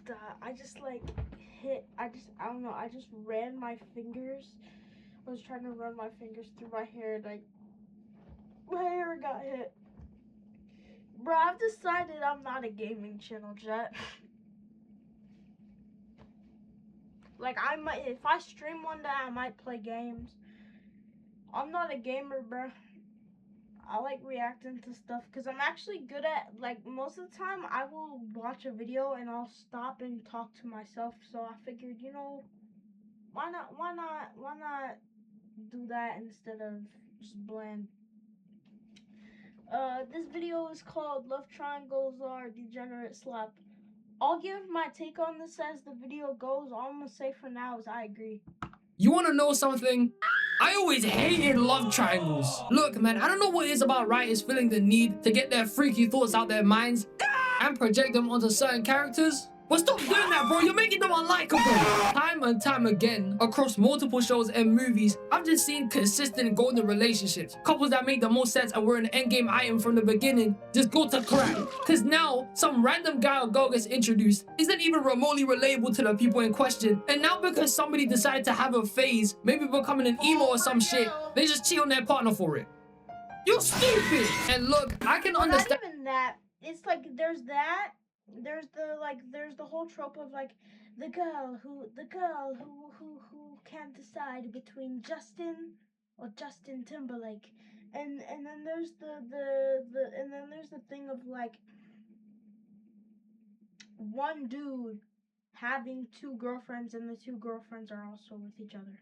that. I just like I don't know. I just ran my fingers. I was trying to run my fingers through my hair, and my hair got hit. Bro, I've decided I'm not a gaming channel, Jet. Like, I might, if I stream one day, I might play games. I'm not a gamer, bro. I like reacting to stuff because I'm actually good at, like, most of the time I will watch a video and I'll stop and talk to myself. So I figured, you know, why not do that instead of just bland. This video is called Love Triangles Are Degenerate Slap. I'll give my take on this as the video goes. All I'm gonna say for now is I agree. You wanna know something? I always hated love triangles. Look, man, I don't know what it is about writers feeling the need to get their freaky thoughts out their minds and project them onto certain characters. But stop doing that, bro. You're making them unlikable. Time and time again, across multiple shows and movies, I've just seen consistent golden relationships. Couples that make the most sense and were an endgame item from the beginning just go to crap. Cause now, some random guy or girl gets introduced, isn't even remotely relatable to the people in question. And now because somebody decided to have a phase, maybe becoming an emo or some shit, they just cheat on their partner for it. You're stupid! And look, I can understand. Not even that. It's like there's that. There's the whole trope of like the girl who can't decide between Justin or Justin Timberlake, and then there's and then there's the thing of like one dude having two girlfriends and the two girlfriends are also with each other.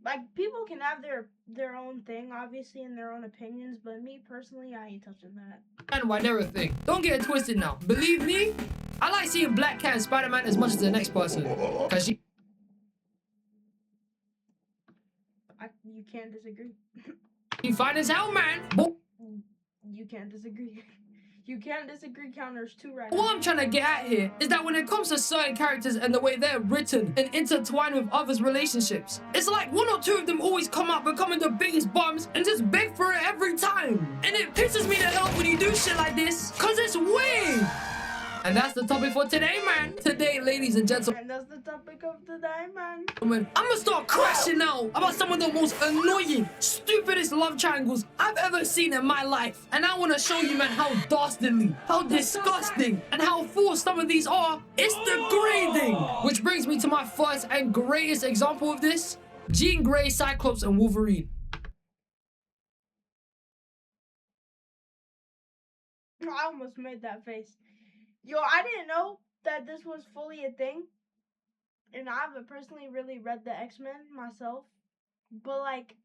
Like, people can have their own thing, obviously, and their own opinions, but me personally, I ain't touching that. And why they're a thing. Don't get it twisted now. Believe me, I like seeing Black Cat and Spider-Man as much as the next person. Cause you can't disagree. she fine as hell, man. You can't disagree. You can't disagree, counters too right What now. I'm trying to get at here is that when it comes to certain characters and the way they're written and intertwined with others' relationships, it's like one or two of them always come out becoming the biggest bums and just beg for it every time. And it pisses me the hell off when you do shit like this, cause it's weird. And that's the topic for today, man. Today, ladies and gentlemen. And that's the topic of today, man. I'm gonna start crashing out about some of the most annoying, stupidest love triangles I've ever seen in my life. And I wanna show you, man, how dastardly, how disgusting, and how full some of these are. It's degrading. Which brings me to my first and greatest example of this. Jean Grey, Cyclops, and Wolverine. I almost made that face. Yo, I didn't know that this was fully a thing. And I haven't personally really read the X-Men myself. But like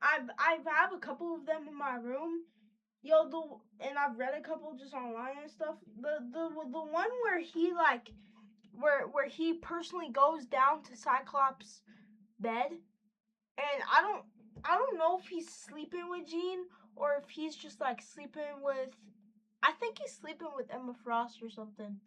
I have a couple of them in my room. Yo, and I've read a couple just online and stuff. The one where he like where he personally goes down to Cyclops' bed, and I don't know if he's sleeping with Jean or if he's just like sleeping with, I think he's sleeping with Emma Frost or something.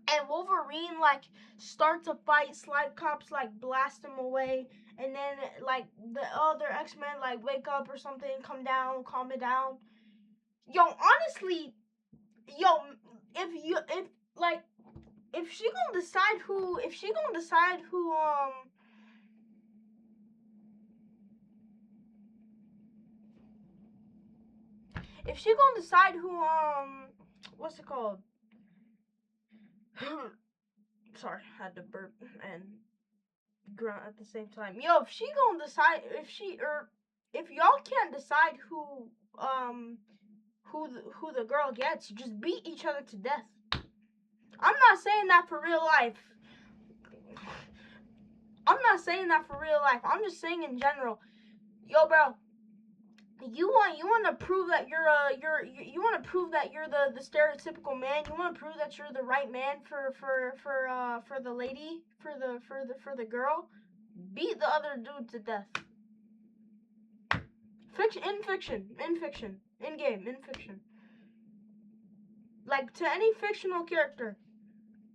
And Wolverine like starts a fight, Cyclops like blast him away, and then like the other X-Men like wake up or something, calm it down. Yo, honestly, yo, if she gonna decide who what's it called? Sorry, I had to burp and grunt at the same time. Yo, if she gonna decide, if y'all can't decide who the girl gets, just beat each other to death. I'm not saying that for real life. I'm just saying in general. Yo, bro, you want to prove that you want to prove that you're the stereotypical man. You want to prove that you're the right man for the lady, for the girl. Beat the other dude to death. In fiction. In game, in fiction. Like, to any fictional character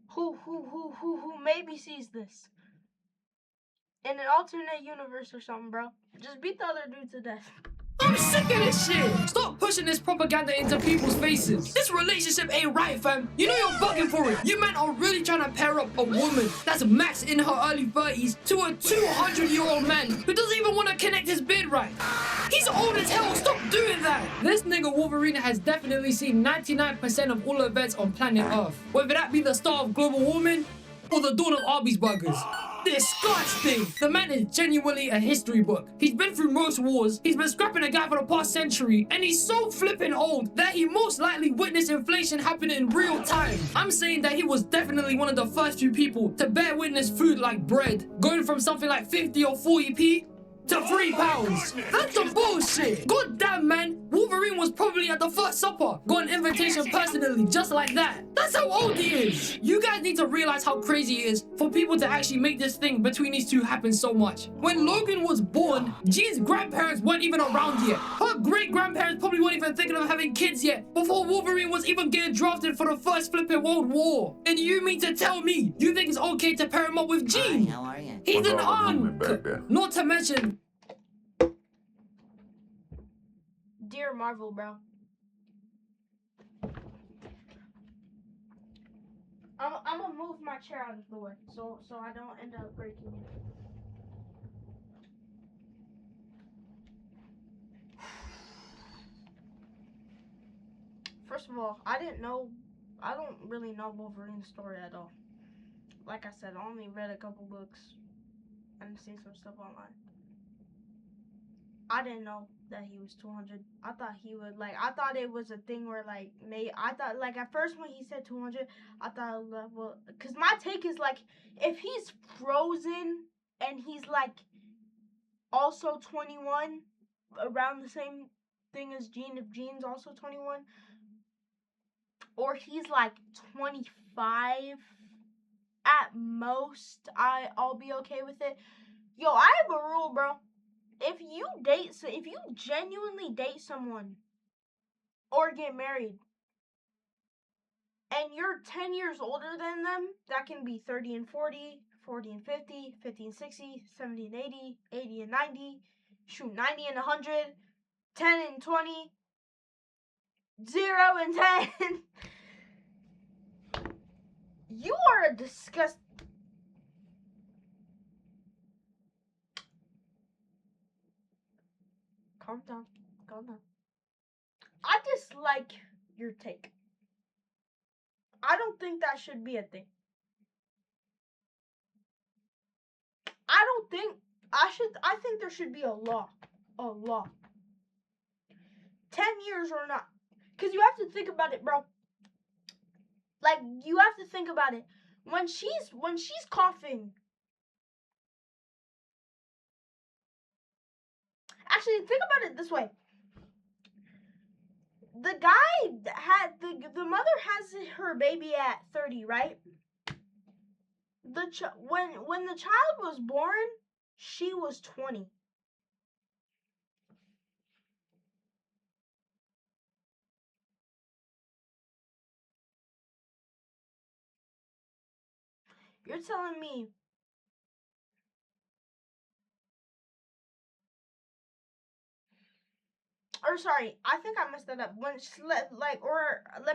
who maybe sees this in an alternate universe or something, bro. Just beat the other dude to death. I'm sick at this shit. Stop pushing this propaganda into people's faces. This relationship ain't right, fam. You know you're bugging for it. You men are really trying to pair up a woman that's max in her early 30s to a 200-year-old man who doesn't even want to connect his beard right. He's old as hell. Stop doing that. This nigga Wolverine has definitely seen 99% of all events on planet Earth. Whether that be the start of global warming or the dawn of Arby's burgers. Disgusting! The man is genuinely a history book. He's been through most wars, he's been scrapping a guy for the past century, and he's so flippin' old that he most likely witnessed inflation happen in real time. I'm saying that he was definitely one of the first few people to bear witness food like bread, going from something like 50 or 40p to £3. That's some bullshit. God damn, man. Wolverine was probably at the First Supper. Got an invitation personally, just like that. That's how old he is. You guys need to realize how crazy it is for people to actually make this thing between these two happen so much. When Logan was born, Jean's grandparents weren't even around yet. Her great-grandparents probably weren't even thinking of having kids yet before Wolverine was even getting drafted for the first flipping World War. And you mean to tell me you think it's okay to pair him up with Jean? Hi, how are you? He's an unk. Not to mention, Dear Marvel, bro. I'm gonna move my chair out of the way so I don't end up breaking it. First of all, I don't really know Wolverine's story at all. Like I said, I only read a couple books and seen some stuff online. I didn't know that he was 200. I thought he would, like, I thought it was a thing where, like, I thought, like, at first when he said 200, I thought, well, because my take is, like, if he's frozen and he's, like, also 21, around the same thing as Jean, if Jean's also 21, or he's, like, 25 at most, I'll be okay with it. Yo, I have a rule, bro. If you genuinely date someone or get married and you're 10 years older than them, that can be 30 and 40, 40 and 50, 50 and 60, 70 and 80, 80 and 90, shoot, 90 and 100, 10 and 20, 0 and 10. You are a disgust. Calm down. Calm down. I dislike your take. I don't think that should be a thing. I think there should be a law. A law. 10 years or not. Because you have to think about it, bro. Like, you have to think about it. When she's coughing. Actually, think about it this way. The guy had the mother has her baby at 30, right? When the child was born, she was 20. You're telling me or sorry, I think I messed that up. Let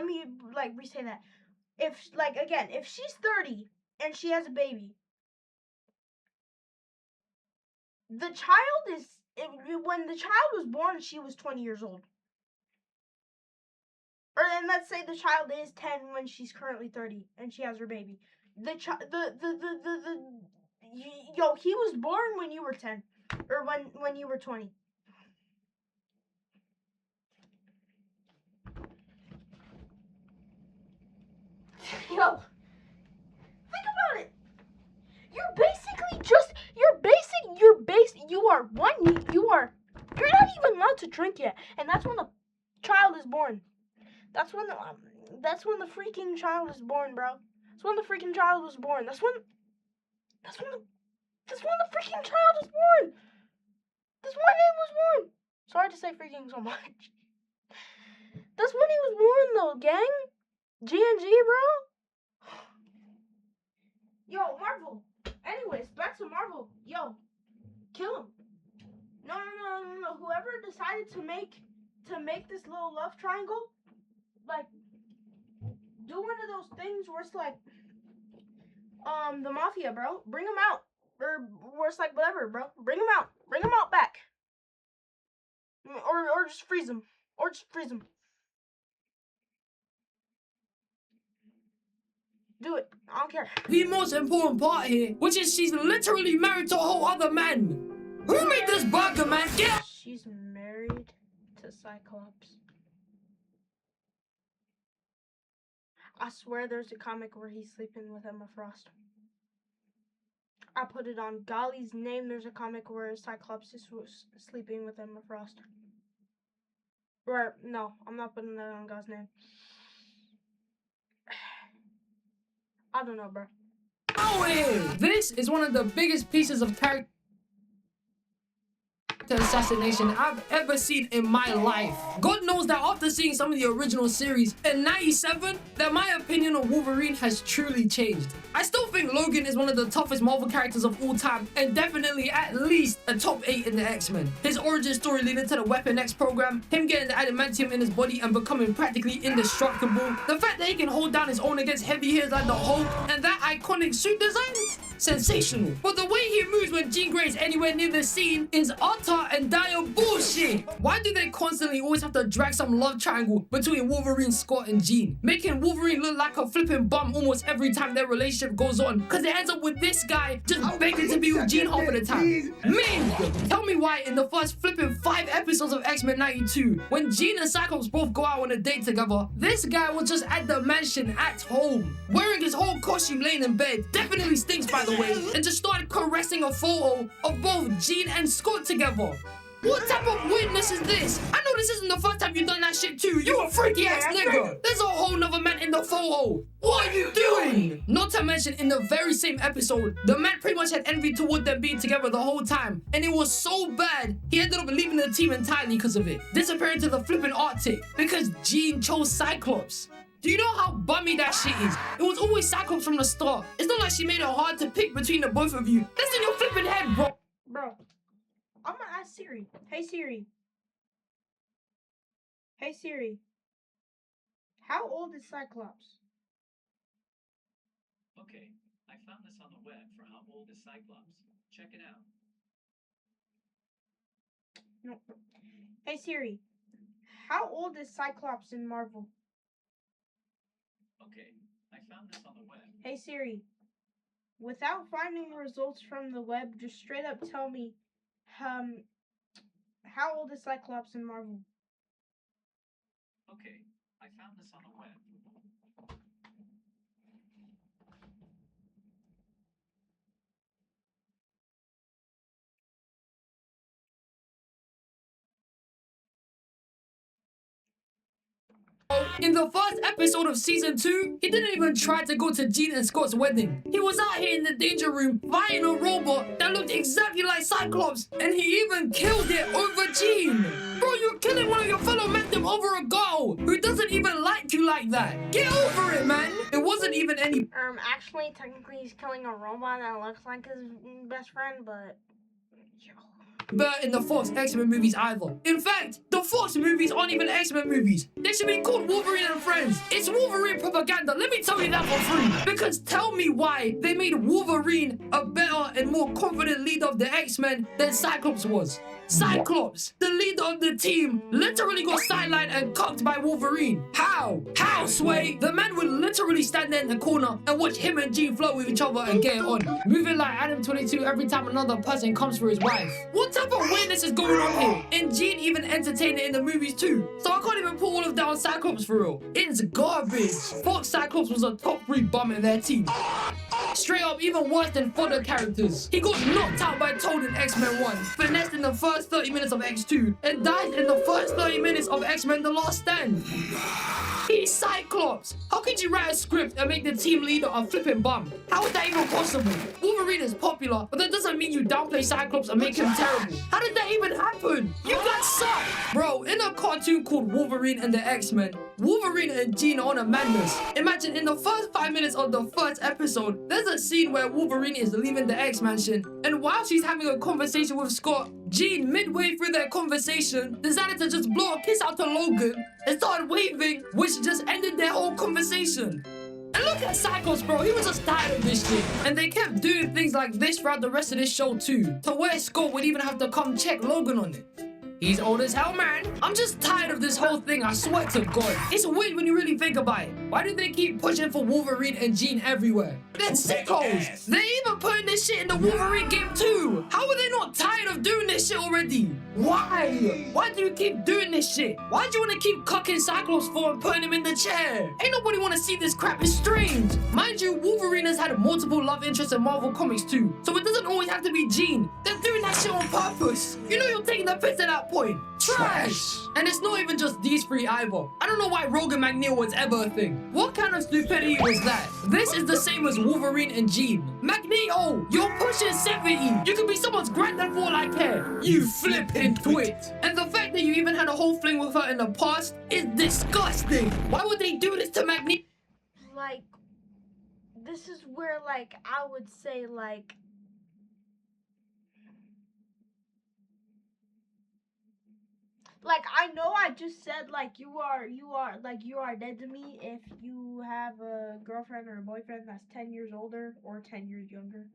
me re-say that. If she's 30 and she has a baby, when the child was born, she was 20 years old. Or then let's say the child is 10 when she's currently 30 and she has her baby. He was born when you were 10 or when you were 20. Yo, think about it. You're not even allowed to drink yet, and that's when the child is born. That's when the freaking child is born, bro. That's when the freaking child was born. That's when the freaking child is born. That's when he was born. Sorry to say freaking so much. That's when he was born, though, gang. G&G, bro. Yo, Marvel. Anyways, back to Marvel. Yo, kill him. No. Whoever decided to make to make this little love triangle, like, do one of those things where it's like, the mafia, bro. Bring them out. Or where it's like, whatever, bro. Bring them out. Bring them out back. Or just freeze them. Or just freeze them. Do it. I don't care. The most important part here, which is she's literally married to a whole other man. Who made this burger, man? Get out! She's married to Cyclops. I swear there's a comic where he's sleeping with Emma Frost. I put it on Golly's name. There's a comic where Cyclops is sleeping with Emma Frost. Or, no, I'm not putting that on God's name. I don't know, bro. Oh, yeah. This is one of the biggest pieces of character assassination I've ever seen in my life. God knows that after seeing some of the original series in '97, that my opinion on Wolverine has truly changed. I still think Logan is one of the toughest Marvel characters of all time, and definitely at least a top 8 in the X-Men. His origin story leading to the Weapon X program, him getting the adamantium in his body and becoming practically indestructible, the fact that he can hold down his own against heavy hitters like the Hulk, and that iconic suit design, sensational. But the way he moves when Jean Grey is anywhere near the scene is utter and dire bullshit. Why do they constantly always have to drag some love triangle between Wolverine, Scott, and Jean, making Wolverine look like a flipping bum almost every time their relationship goes on? Because it ends up with this guy just begging to be with Jean half of the time. Man, tell me why in the first flipping 5 episodes of X-Men '92, when Jean and Cyclops both go out on a date together, this guy was just at the mansion at home, wearing his whole costume laying in bed, definitely stinks by the way, and just started caressing a photo of both Jean and Scott together. What type of weirdness is this? I know this isn't the first time you've done that shit too. You a freaky ass nigga. There's a whole nother man in the photo. What are you doing? Not to mention, in the very same episode, the man pretty much had envy toward them being together the whole time. And it was so bad, he ended up leaving the team entirely because of it. Disappearing to the flipping Arctic because Jean chose Cyclops. Do you know how bummy that shit is? It was always Cyclops from the start. It's not like she made it hard to pick between the both of you. That's in your flipping head, bro. Bro, I'm gonna ask Siri. Hey Siri. Hey Siri. How old is Cyclops? Okay, I found this on the web for how old is Cyclops. Check it out. No. Hey Siri. How old is Cyclops in Marvel? Okay, I found this on the web. Hey Siri. Without finding results from the web, just straight up tell me, how old is Cyclops in Marvel? Okay, I found this on the web. In the first episode of season 2, he didn't even try to go to Jean and Scott's wedding. He was out here in the danger room fighting a robot that looked exactly like Cyclops, and he even killed it over Jean. Bro, you're killing one of your fellow men over a girl who doesn't even like you like that. Get over it, man. It wasn't even any... Actually, technically he's killing a robot that looks like his best friend, but... But in the Fox X-Men movies either. In fact, the Fox movies aren't even X-Men movies. They should be called Wolverine and Friends. It's Wolverine propaganda. Let me tell you that for free. Because tell me why they made Wolverine a better and more confident leader of the X-Men than Cyclops was. Cyclops, the leader of the team, literally got sidelined and cucked by Wolverine. How? How, Sway? The man would literally stand there in the corner and watch him and Jean flirt with each other and get it on. Moving like Adam 22 every time another person comes for his wife. What type of weirdness is going on here? And Jean even entertained it in the movies too. So I can't even put all of that on Cyclops for real. It's garbage. Fox Cyclops was a top 3 bum in their team. Straight up even worse than fodder characters. He got knocked out by Toad in X-Men 1, finessed in the first 30 minutes of X2, and died in the first 30 minutes of X-Men The Last Stand. He's Cyclops. How could you write a script and make the team leader a flipping bum? How is that even possible? Wolverine is popular, but that doesn't mean you downplay Cyclops and make him terrible. How did that even happen? You guys suck! Bro, in a cartoon called Wolverine and the X-Men, Wolverine and Jean are on a madness. Imagine in the first 5 minutes of the first episode, there's a scene where Wolverine is leaving the X-Mansion, and while she's having a conversation with Scott, Jean, midway through their conversation, decided to just blow a kiss out to Logan and started waving, which just ended their whole conversation. And look at Cyclops, bro. He was just tired of this shit. And they kept doing things like this throughout the rest of this show too, to where Scott would even have to come check Logan on it. He's old as hell, man. I'm just tired of this whole thing, I swear to God. It's weird when you really think about it. Why do they keep pushing for Wolverine and Jean everywhere? They're sickos. They're even putting this shit in the Wolverine game too. How are they not tired of doing this shit already? Why? Why do you keep doing this shit? Why do you want to keep cucking Cyclops for and putting him in the chair? Ain't nobody want to see this crap. It's strange. Mind you, Wolverine has had multiple love interests in Marvel Comics too, so it doesn't always have to be Jean. They're doing that shit on purpose. You know you're taking the piss at that point. Trash! And it's not even just these three either. I don't know why Rogue and Magneto was ever a thing. What kind of stupidity was that? This is the same as Wolverine and Jean. Magneto, you're pushing 70. You could be someone's granddad for all I care. You flipping twit. And the fact that you even had a whole fling with her in the past is disgusting. Why would they do this to Magneto? Like, this is where, like, I would say, like, I know I just said, like, you are dead to me if you have a girlfriend or a boyfriend that's 10 years older or 10 years younger.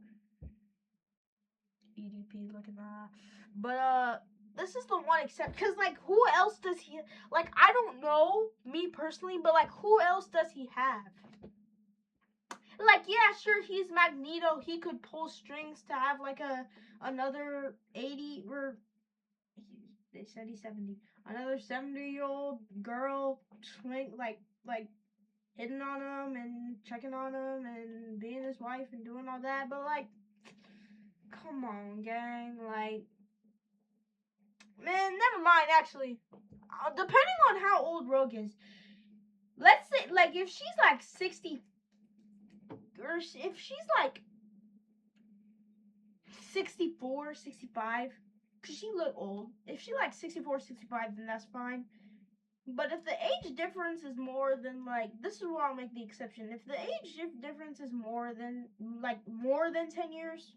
EDP looking at. But, this is the one except, because, like, who else does he, like, I don't know, me personally, but, like, who else does he have? Like, yeah, sure, he's Magneto. He could pull strings to have, like, another 80, or, they said he's 70. Another 70-year-old girl, like, hitting on him and checking on him and being his wife and doing all that. But, like, come on, gang. Like, man, never mind, actually. Depending on how old Rogue is, let's say, like, if she's, like, 60, or if she's, like, 64, 65, because she look old. If she, like, 64, 65, then that's fine. But if the age difference is more than, like, this is where I'll make the exception. If the age difference is more than 10 years.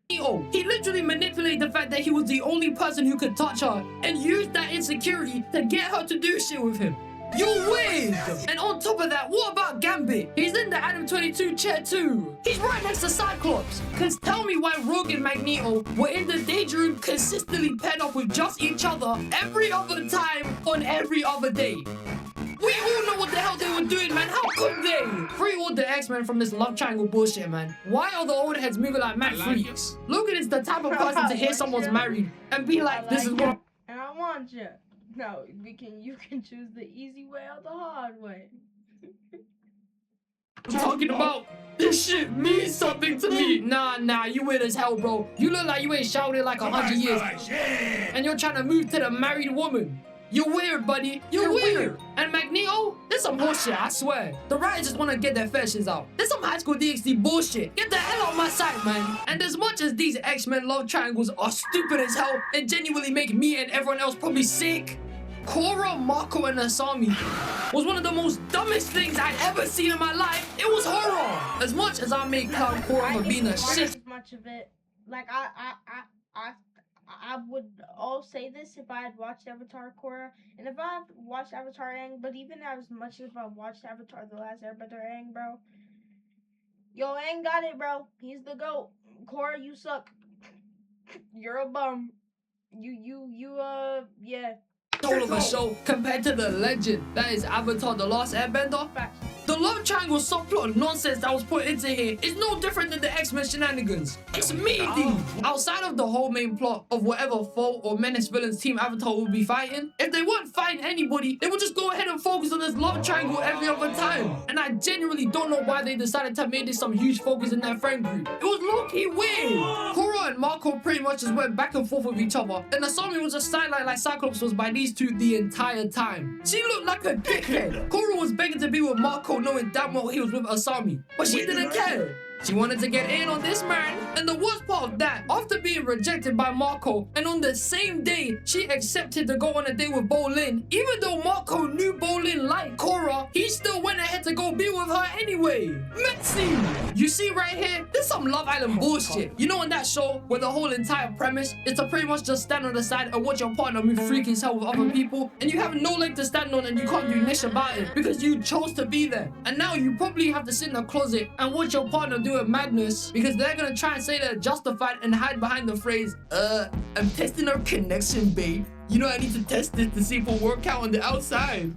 He literally manipulated the fact that he was the only person who could touch her and used that insecurity to get her to do shit with him. You're weird! And on top of that, what about Gambit? He's in the Adam 22 chair too. He's right next to Cyclops. Cause tell me why Rogue and Magneto were in the danger room consistently paired up with just each other every other time on every other day. We all know what the hell they were doing, man. How could they? Free all the X-Men from this love triangle bullshit, man. Why are the old heads moving like mad freaks? Logan is the type of person to hear someone's married and be like, this is what. And I want you. No, you can choose the easy way or the hard way. I'm talking about this shit means something to me. Nah, you weird as hell, bro. You look like you ain't showered in like 100 years. And you're trying to move to the married woman. You're weird, buddy. You're weird. And Magneto, this some horseshit, I swear. The writers just want to get their fashions out. This some high school DxD bullshit. Get the hell out of my sight, man. And as much as these X-Men love triangles are stupid as hell and genuinely make me and everyone else probably sick, Korra, Marco, and Asami was one of the most dumbest things I'd ever seen in my life. It was horror. As much as I made clown Korra for being a shit. Much of it, like I would all say this if I had watched Avatar Korra, and if I had watched Avatar Aang, but even as much as I watched Avatar The Last Airbender Aang, bro. Yo, Aang got it, bro. He's the GOAT. Korra, you suck. You're a bum. Yeah. All of a show compared to the legend that is Avatar The Last Airbender. The love triangle subplot nonsense that was put into here is no different than the X-Men shenanigans. It's meaty. Outside of the whole main plot of whatever foe or menace villains Team Avatar would be fighting, if they weren't fighting anybody, they would just go ahead and focus on this love triangle every other time. And I genuinely don't know why they decided to make this some huge focus in their friend group. It was low-key weird. Korra and Marco pretty much just went back and forth with each other, and Asami was just sidelined like Cyclops was by these two the entire time. She looked like a dickhead. Korra was begging to be with Marco knowing damn time while he was with Asami, but she didn't care. She wanted to get in on this man, and the worst part of that, after being rejected by Marco, and on the same day, she accepted to go on a date with Bolin. Even though Marco knew Bolin liked Korra, he still went ahead to go be with her anyway. Messy! You see right here, this is some Love Island bullshit. You know in that show, where the whole entire premise is to pretty much just stand on the side and watch your partner move freaky as hell with other people, and you have no leg to stand on and you can't do niche about it, because you chose to be there. And now you probably have to sit in the closet and watch your partner do a madness, because they're gonna try and say they're justified and hide behind the phrase, I'm testing our connection, babe. You know I need to test this to see if it'll work out on the outside.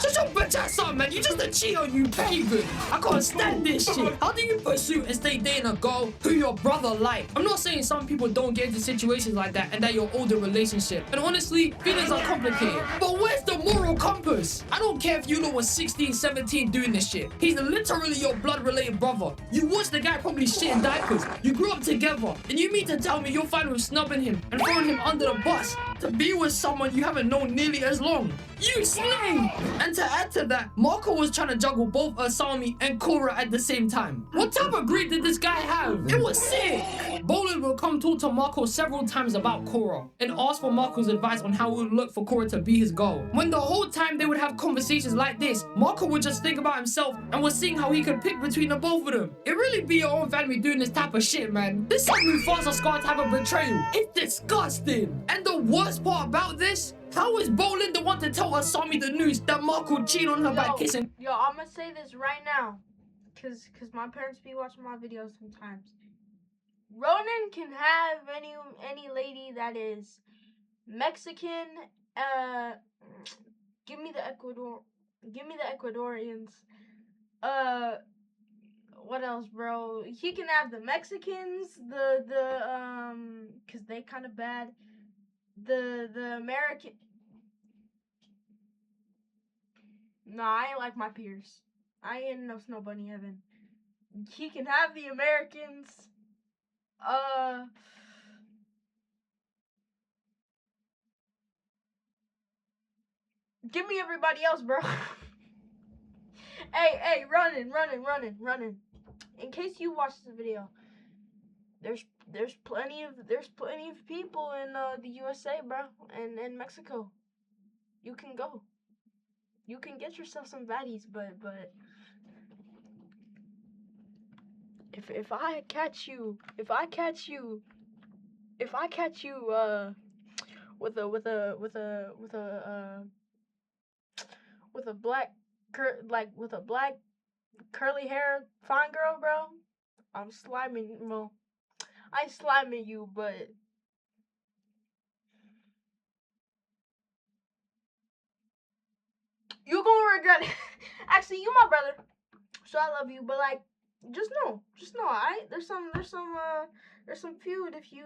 Shut your bitch ass up, man. You just a cheater, you pagan. I can't stand this shit. How do you pursue and stay dating a girl who your brother like? I'm not saying some people don't get into situations like that and that you're older relationship. And honestly, feelings are complicated. But where's the moral compass? I don't care if you was 16, 17 doing this shit. He's literally your blood-related brother. You watched the guy probably shit in diapers. You grew up together. And you mean to tell me you're fine with snubbing him and throwing him under the bus to be with someone you haven't known nearly as long? You slay! And to add to that, Marco was trying to juggle both Asami and Korra at the same time. What type of greed did this guy have? It was sick! Bolin will come talk to Marco several times about Korra and ask for Marco's advice on how it would look for Korra to be his goal. When the whole time they would have conversations like this, Marco would just think about himself and was seeing how he could pick between the both of them. It really be your own family doing this type of shit, man. This is like Mufasa scarred type of betrayal. It's disgusting. And the worst part about this, how is Bolin the one to tell Asami the news that Marco cheated on her by kissing? Yo, I'm gonna say this right now, cause my parents be watching my videos sometimes. Ronan can have any lady that is Mexican. Give me the Ecuadorians. What else, bro? He can have the Mexicans, cause they kind of bad. The American. Nah, I ain't like my peers. I ain't in no snow bunny heaven. He can have the Americans. Give me everybody else, bro. Hey, running. In case you watch this video, there's plenty of people in the USA, bro, and in Mexico. You can go. You can get yourself some baddies, but if I catch you with a black curly hair fine girl, bro, I'm sliming. Well, I sliming you, but you're gonna regret it. Actually, you my brother, so I love you. But like, just know, alright. There's some feud if you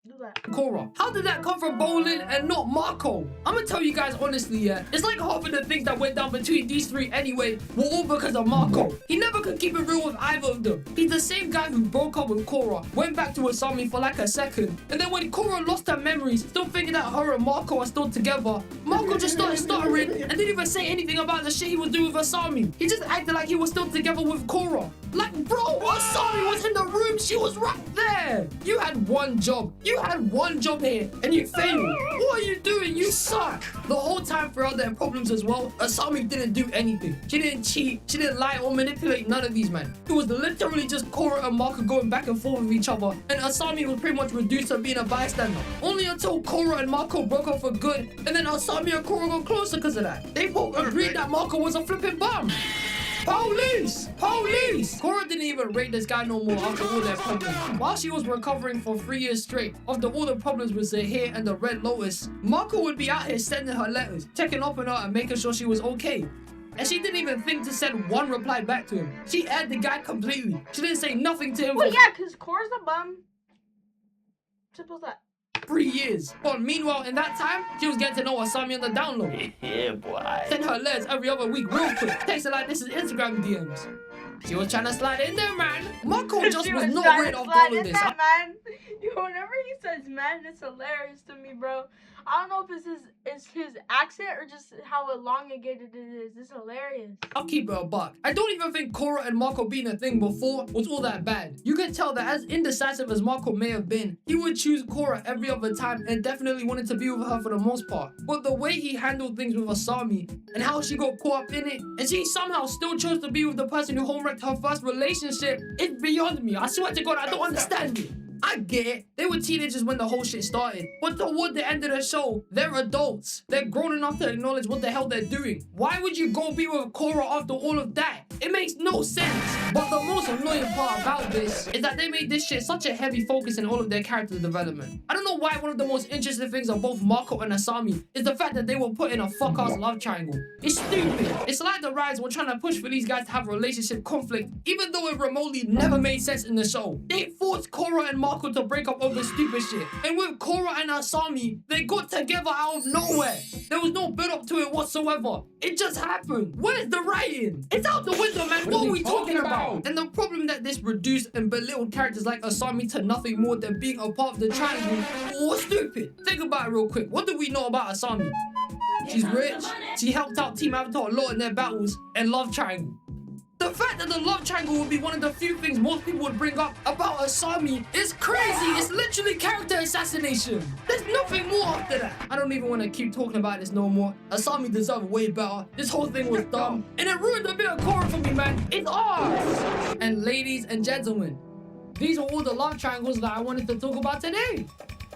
do that. Korra. How did that come from Bolin and not Marco? I'm gonna tell you guys honestly, yeah. It's like half of the things that went down between these three anyway were all because of Marco. He never could keep it real with either of them. He's the same guy who broke up with Korra, went back to Asami for like a second, and then when Korra lost her memories, still thinking that her and Marco are still together, Marco just started stuttering and didn't even say anything about the shit he was doing with Asami. He just acted like he was still together with Korra. Like, bro, Asami was in the room. She was right there. You had one job. You had one job here, and you failed. What are you doing? You suck. The whole time throughout their problems as well, Asami didn't do anything. She didn't cheat. She didn't lie or manipulate none of these men. It was literally just Korra and Marco going back and forth with each other, and Asami was pretty much reduced to being a bystander. Only until Korra and Marco broke up for good, and then Asami and Korra got closer because of that. They both agreed that Marco was a flipping bum. Police! Korra didn't even rate this guy no more after all their problems. While she was recovering for 3 years straight after all the problems with Zahir and the Red Lotus, Marco would be out here sending her letters, checking up on her and making sure she was okay. And she didn't even think to send one reply back to him. She aired the guy completely. She didn't say nothing to him. Well, yeah, because Korra's a bum. Simple as that. 3 years. But meanwhile, in that time, she was getting to know Asami on the download. Yeah, boy. Send her letters every other week real quick. Text her like this is Instagram DMs. She was trying to slide in there, man. Marco just was not rid of all of this. Man. Whenever he says man, it's hilarious to me, bro. I don't know if it's his accent or just how elongated it is. It's hilarious. I'll keep it a buck. I don't even think Korra and Marco being a thing before was all that bad. You can tell that as indecisive as Marco may have been, he would choose Korra every other time and definitely wanted to be with her for the most part. But the way he handled things with Asami and how she got caught up in it and she somehow still chose to be with the person who home-wrecked her first relationship, it's beyond me. I swear to God, I don't understand it. I get it. They were teenagers when the whole shit started. But toward the end of the show, they're adults. They're grown enough to acknowledge what the hell they're doing. Why would you go be with Korra after all of that? It makes no sense. But the most annoying part about this is that they made this shit such a heavy focus in all of their character development. I don't know why one of the most interesting things of both Marco and Asami is the fact that they were put in a fuck-ass love triangle. It's stupid. It's like the Rise were trying to push for these guys to have relationship conflict, even though it remotely never made sense in the show. They forced Korra and Marco to break up over stupid shit. And with Korra and Asami, they got together out of nowhere. There was no build up to it whatsoever. It just happened. Where's the writing? It's out the window, man. What are we talking about? And the problem that this reduced and belittled characters like Asami to nothing more than being a part of the triangle was stupid. Think about it real quick. What do we know about Asami? She's rich. She helped out Team Avatar a lot in their battles and love triangle. The fact that the love triangle would be one of the few things most people would bring up about Asami is crazy. It's literally character assassination. There's nothing more after that. I don't even want to keep talking about this no more. Asami deserved way better. This whole thing was dumb. And it ruined a bit of Korra for me, man. It's ours. And ladies and gentlemen, these are all the love triangles that I wanted to talk about today.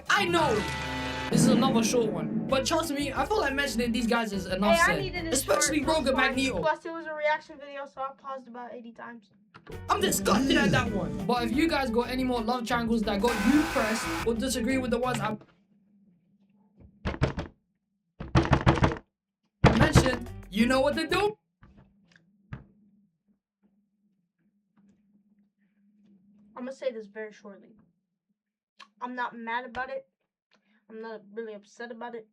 I know. This is another short one. But trust me, I feel like mentioning these guys is enough said. Especially Rogue and Magneto. Plus, it was a reaction video, so I paused about 80 times. I'm disgusted at that one. But if you guys got any more love triangles that got you pressed or disagree with the ones I mentioned, you know what to do. I'm gonna say this very shortly. I'm not mad about it. I'm not really upset about it.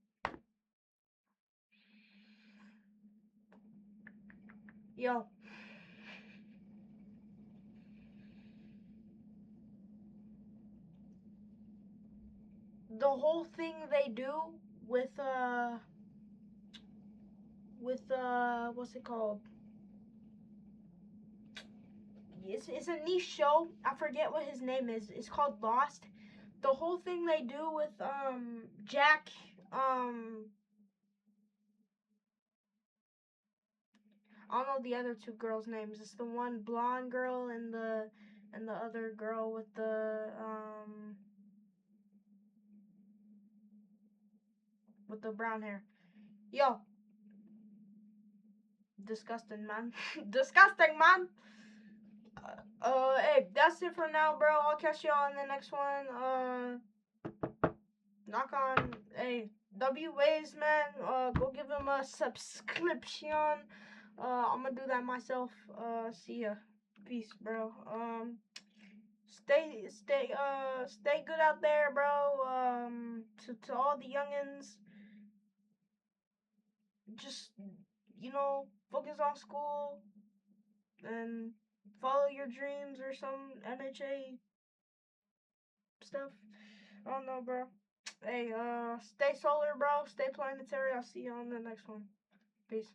Yo. The whole thing they do with what's it called? It's a niche show. I forget what his name is. It's called Lost. The whole thing they do with Jack, I don't know the other two girls' names. It's the one blonde girl and the other girl with the brown hair. Yo. Disgusting, man. Disgusting, man. Hey, that's it for now, bro. I'll catch y'all in the next one. Knock on, hey, W-Ways, man. Go give him a subscription. I'm gonna do that myself. See ya. Peace, bro. Stay good out there, bro. To all the youngins, just, focus on school and follow your dreams or some MHA stuff. I don't know, bro. Hey, stay solar, bro. Stay planetary. I'll see you on the next one. Peace.